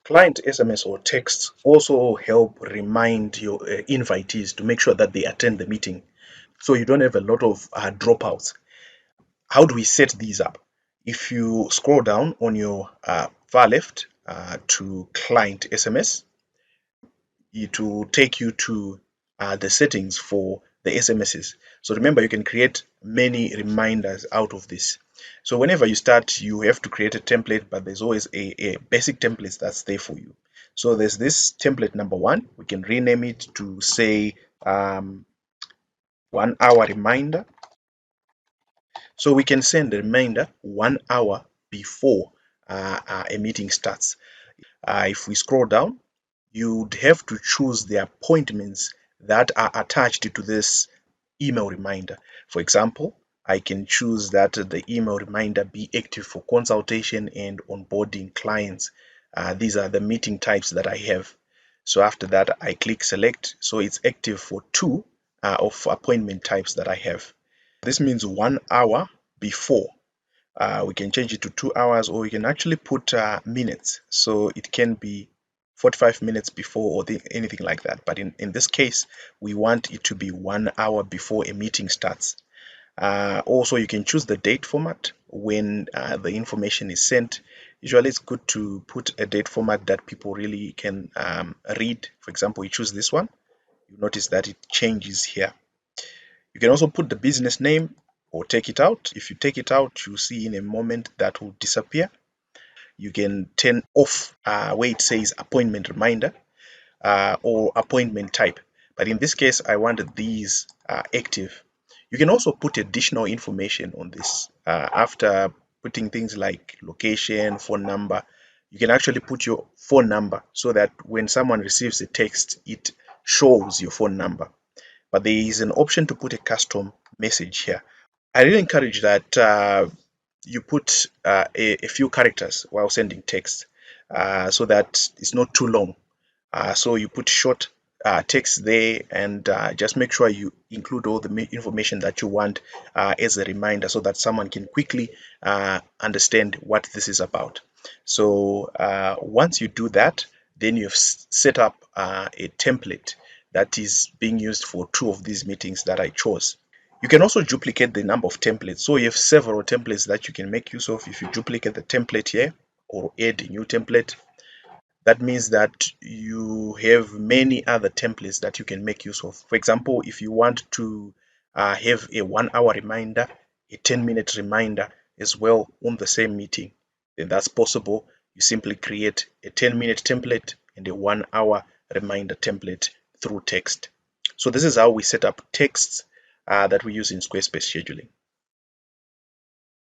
Client SMS or text also help remind your invitees to make sure that they attend the meeting, so you don't have a lot of dropouts. How do we set these up? If you scroll down on your far left to client SMS, it will take you to the settings for the SMSs. So remember, you can create many reminders out of this. So whenever you start, you have to create a template, but there's always a basic template that's there for you. So there's this template number one. We can rename it to say 1 hour reminder. So we can send a reminder 1 hour before a meeting starts. If we scroll down, you'd have to choose the appointments that are attached to this email reminder. For example, I can choose that the email reminder be active for consultation and onboarding clients. These are the meeting types that I have. So after that, I click select. So it's active for two of appointment types that I have. This means 1 hour before. We can change it to 2 hours, or we can actually put minutes. So it can be 45 minutes before, or anything like that. But in this case, we want it to be 1 hour before a meeting starts. Also, you can choose the date format when the information is sent. Usually, it's good to put a date format that people really can read. For example, you choose this one. You notice that it changes here. You can also put the business name or take it out. If you take it out, you'll see in a moment that will disappear. You can turn off where it says appointment reminder or appointment type. But in this case, I wanted these active. You can also put additional information on this. After putting things like location, phone number, you can actually put your phone number so that when someone receives a text, it shows your phone number. But there is an option to put a custom message here. I really encourage that you put a few characters while sending text so that it's not too long. So you put short text there, and just make sure you include all the information that you want as a reminder so that someone can quickly understand what this is about. So once you do that, then you've set up a template that is being used for two of these meetings that I chose. You can also duplicate the number of templates. So you have several templates that you can make use of. If you duplicate the template here or add a new template, that means that you have many other templates that you can make use of. For example, if you want to have a 1 hour reminder, a 10-minute reminder as well on the same meeting, then that's possible. You simply create a 10-minute template and a 1 hour reminder template through text. So this is how we set up texts that we use in Squarespace scheduling.